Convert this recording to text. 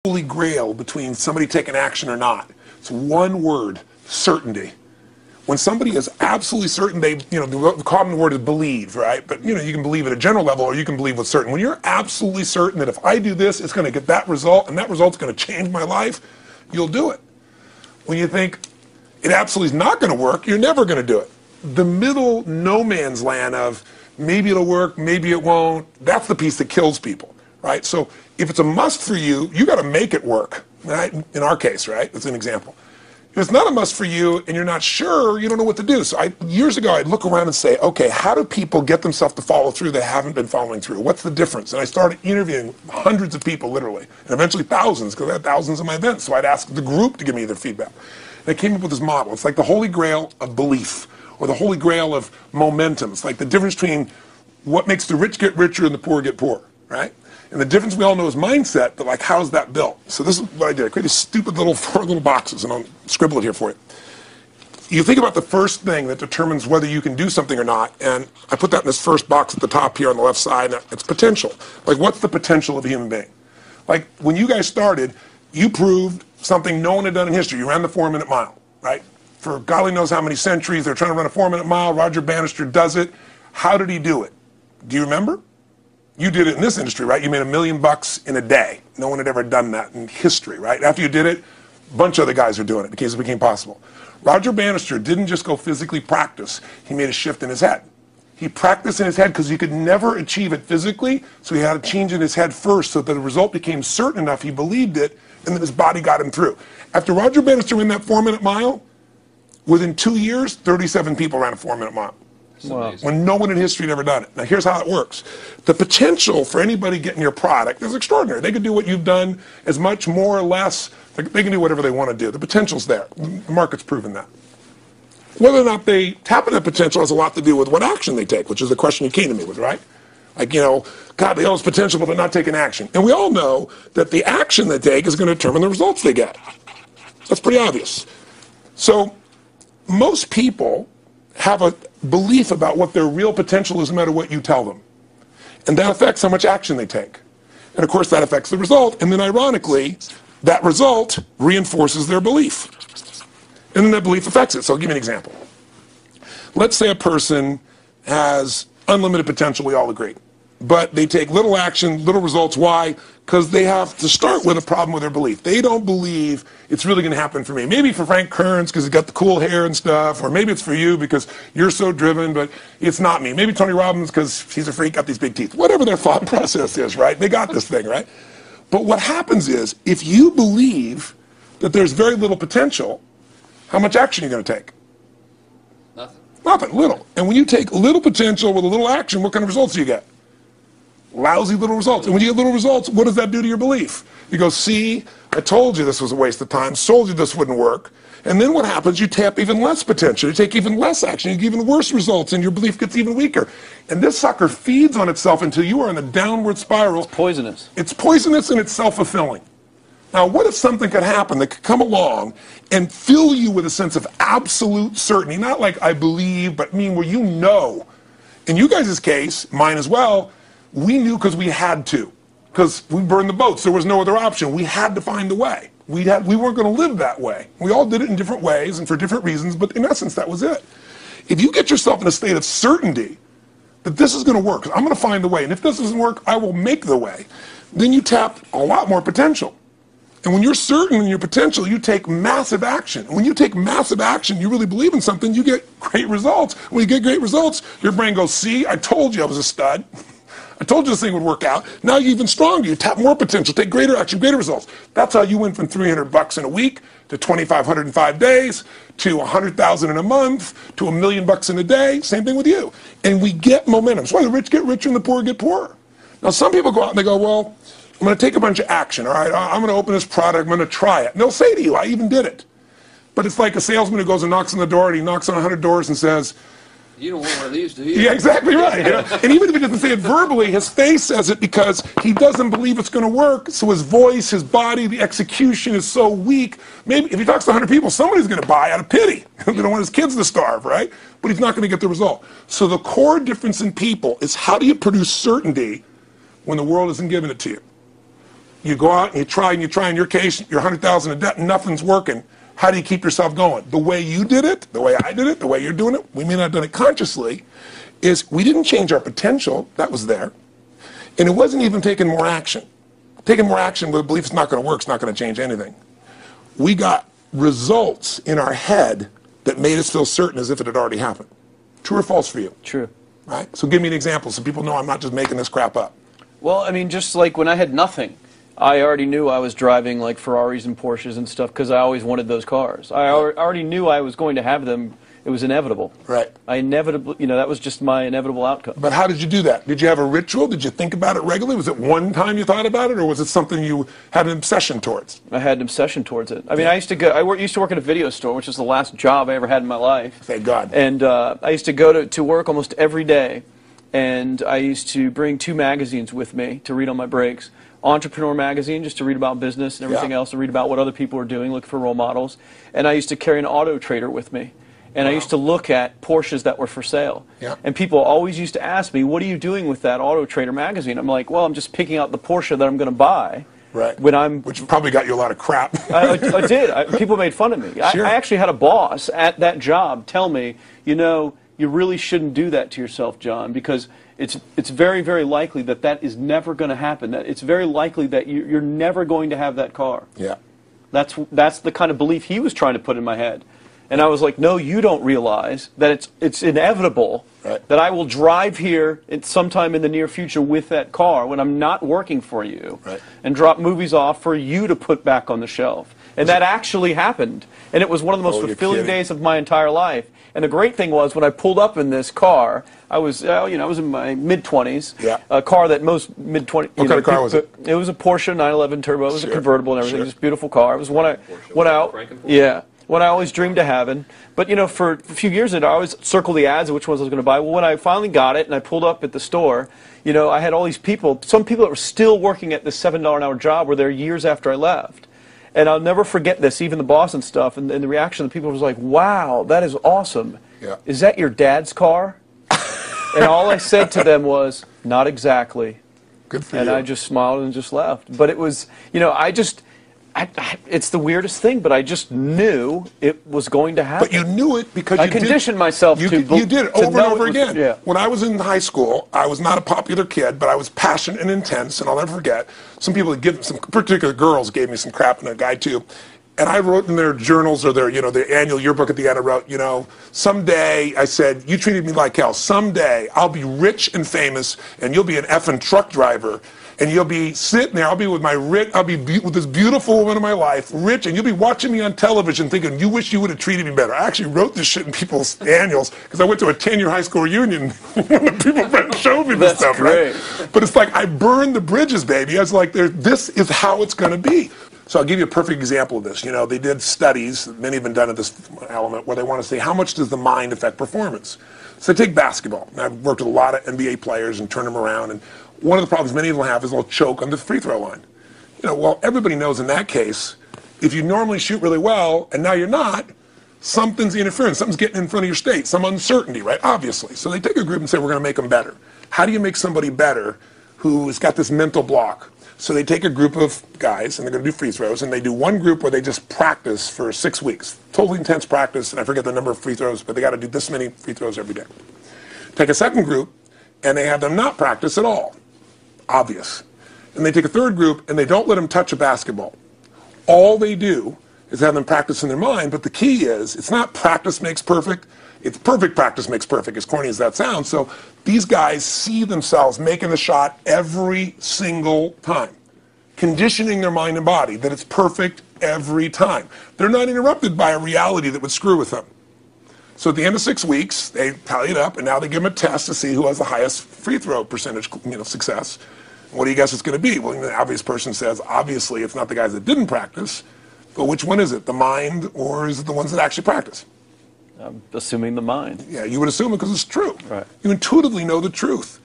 holy grail between somebody taking action or not. It's one word: certainty. When somebody is absolutely certain, the common word is believe, right? But you can believe at a general level, or you can believe with certain. When you're absolutely certain that if I do this, it's going to get that result, and that result's going to change my life, you'll do it. When you think it absolutely is not going to work, you're never going to do it. The middle no man's land of maybe it'll work, maybe it won't, that's the piece that kills people, right? So if it's a must for you, you got to make it work, right? In our case, right? That's an example. If it's not a must for you and you're not sure, you don't know what to do. So years ago, I'd look around and say, okay, how do people get themselves to follow through that haven't been following through? What's the difference? And I started interviewing hundreds of people, literally, and eventually thousands, because I had thousands of my events. So I'd ask the group to give me their feedback. And I came up with this model. It's like the holy grail of belief, or the holy grail of momentum. It's like the difference between what makes the rich get richer and the poor get poor, right? And the difference we all know is mindset, but like, how's that built? So this is what I did. I created stupid little 4 little boxes, and I'll scribble it here for you. You think about the first thing that determines whether you can do something or not, and I put that in this first box at the top here on the left side. It's potential. Like, what's the potential of a human being? Like, when you guys started, you proved something no one had done in history. You ran the 4-minute mile, right? For golly knows how many centuries, they're trying to run a 4-minute mile. Roger Bannister does it. How did he do it? Do you remember? You did it in this industry, right? You made $1 million in a day. No one had ever done that in history, right? After you did it, a bunch of other guys are doing it because it became possible. Roger Bannister didn't just go physically practice. He made a shift in his head. He practiced in his head because he could never achieve it physically, so he had a change in his head first so that the result became certain enough, he believed it, and then his body got him through. After Roger Bannister ran that 4-minute mile, within 2 years, 37 people ran a 4-minute mile. Wow. When no one in history had ever done it. Now here's how it works. The potential for anybody getting your product is extraordinary. They can do what you've done as much, more or less. They can do whatever they want to do. The potential's there. The market's proven that. Whether or not they tap into that potential has a lot to do with what action they take, which is the question you came to me with, right? Like, God, they all have potential, but they're not taking action. And we all know that the action they take is going to determine the results they get. That's pretty obvious. So most people have a belief about what their real potential is no matter what you tell them. And that affects how much action they take. And of course that affects the result. And then ironically, that result reinforces their belief. And then that belief affects it. So I'll give you an example. Let's say a person has unlimited potential, we all agree. But they take little action, little results. Why? Because they have to start with a problem with their belief. They don't believe it's really going to happen for me. Maybe for Frank Kearns because he's got the cool hair and stuff, or maybe it's for you because you're so driven, but it's not me. Maybe Tony Robbins because he's a freak, got these big teeth. Whatever their thought process is, right? They got this thing, right? But what happens is, if you believe that there's very little potential, how much action are you going to take? Nothing. Nothing, little. And when you take little potential with a little action, what kind of results do you get? Lousy little results. And when you get little results, what does that do to your belief? You go, see, I told you this was a waste of time, told you this wouldn't work. And then what happens? You tap even less potential. You take even less action. You get even worse results, and your belief gets even weaker. And this sucker feeds on itself until you are in a downward spiral. It's poisonous. It's poisonous and it's self-fulfilling. Now, what if something could happen that could come along and fill you with a sense of absolute certainty? Not like I believe, but where you know. In you guys' case, mine as well, we knew because we had to. Because we burned the boats. There was no other option. We had to find a way. We weren't going to live that way. We all did it in different ways and for different reasons, but in essence, that was it. If you get yourself in a state of certainty that this is going to work, I'm going to find the way, and if this doesn't work, I will make the way, then you tap a lot more potential. And when you're certain in your potential, you take massive action. And when you take massive action, you really believe in something, you get great results. When you get great results, your brain goes, see, I told you I was a stud. I told you this thing would work out. Now you're even stronger. You tap more potential, take greater action, greater results. That's how you went from $300 in a week to $2,500 in 5 days to $100,000 in a month to $1 million in a day. Same thing with you. And we get momentum. That's why the rich get richer and the poor get poorer. Now some people go out and they go, well, I'm going to take a bunch of action. All right, I'm going to open this product. I'm going to try it. And they'll say to you, I even did it. But it's like a salesman who goes and knocks on the door, and he knocks on 100 doors and says, you don't want one of these, do you? Yeah, exactly right. And even if he doesn't say it verbally, his face says it because he doesn't believe it's going to work. So his voice, his body, the execution is so weak. Maybe if he talks to 100 people, somebody's going to buy out of pity. They don't want his kids to starve, right? But he's not going to get the result. So the core difference in people is, how do you produce certainty when the world isn't giving it to you? You go out and you try, in your case, you're 100,000 in debt and nothing's working. How do you keep yourself going? The way you did it, the way I did it, the way you're doing it, we may not have done it consciously, is we didn't change our potential, that was there, and it wasn't even taking more action. Taking more action with a belief it's not going to work, it's not going to change anything. We got results in our head that made us feel certain as if it had already happened. True or false for you? True. Right? So give me an example so people know I'm not just making this crap up. Well, I mean, just like when I had nothing, I already knew I was driving like Ferraris and Porsches and stuff because I always wanted those cars. I already knew I was going to have them. It was inevitable. Right. I inevitably, you know, that was just my inevitable outcome. But how did you do that? Did you have a ritual? Did you think about it regularly? Was it one time you thought about it, or was it something you had an obsession towards? I had an obsession towards it. I mean, I used to work at a video store, which was the last job I ever had in my life. Thank God. And I used to go to work almost every day, and I used to bring 2 magazines with me to read on my breaks. Entrepreneur magazine, just to read about business and everything else, to read about what other people are doing, look for role models. And I used to carry an auto trader with me. And I used to look at Porsches that were for sale. Yeah. And people always used to ask me, what are you doing with that Auto Trader magazine? I'm like, well, I'm just picking out the Porsche that I'm going to buy. Right. Which probably got you a lot of crap. I did. People made fun of me. Sure. I actually had a boss at that job tell me, you know, you really shouldn't do that to yourself, John, because it's very, very likely that that is never going to happen. That it's very likely that you're never going to have that car. Yeah. That's the kind of belief he was trying to put in my head. And I was like, no, you don't realize that it's inevitable that I will drive here sometime in the near future with that car when I'm not working for you and drop movies off for you to put back on the shelf. And that actually happened. And it was one of the most fulfilling days of my entire life. And the great thing was when I pulled up in this car, I was in my mid-20s. Yeah. A car that most mid-20s. What kind of car was it? It was a Porsche 911 Turbo. It was a convertible and everything. It was a beautiful car. It was one I always dreamed of having. But, you know, for a few years I always circled the ads of which ones I was going to buy. Well, when I finally got it and I pulled up at the store, you know, I had all these people, some people that were still working at this $7 an hour job were there years after I left. And I'll never forget this, even the boss and stuff, and the reaction of the people was like, wow, that is awesome. Yeah. Is that your dad's car? And all I said to them was, not exactly. Good for you. And I just smiled and just left. But it was, you know, it's the weirdest thing, but I just knew it was going to happen. But you knew it because I conditioned myself to you did it over and over again. Yeah. When I was in high school, I was not a popular kid, but I was passionate and intense, and I'll never forget. Some people, some particular girls gave me some crap, and a guy too. And I wrote in their journals or their, you know, their annual yearbook at the end, I wrote, you know, someday, I said, you treated me like hell. Someday I'll be rich and famous, and you'll be an effing truck driver. And you'll be sitting there, I'll be with with this beautiful woman of my life, rich, and you'll be watching me on television thinking, you wish you would have treated me better. I actually wrote this shit in people's annuals because I went to a 10-year high school reunion when people showed me this stuff, great. Right? But it's like, I burned the bridges, baby. I was like, this is how it's going to be. So I'll give you a perfect example of this. You know, they did studies, many have been done at this element, where they want to say, how much does the mind affect performance? So take basketball. I've worked with a lot of NBA players and turned them around, and one of the problems many of them have is they'll choke on the free throw line. You know, well, everybody knows in that case, if you normally shoot really well and now you're not, something's interfering, something's getting in front of your state, some uncertainty, right? Obviously. So they take a group and say, we're going to make them better. How do you make somebody better who has got this mental block? So they take a group of guys and they're going to do free throws, and they do one group where they just practice for 6 weeks. Totally intense practice, and I forget the number of free throws, but they got to do this many free throws every day. Take a second group, and they have them not practice at all. Obvious. And they take a third group, and they don't let them touch a basketball. All they do is have them practice in their mind, but the key is, it's not practice makes perfect, it's perfect practice makes perfect, as corny as that sounds. So these guys see themselves making the shot every single time, conditioning their mind and body that it's perfect every time. They're not interrupted by a reality that would screw with them. So at the end of 6 weeks, they tally it up, and now they give them a test to see who has the highest free throw percentage, success. What do you guess it's going to be? Well, the obvious person says, obviously, it's not the guys that didn't practice, but which one is it, the mind, or is it the ones that actually practice? I'm assuming the mind. Yeah, you would assume it because it's true. Right. You intuitively know the truth.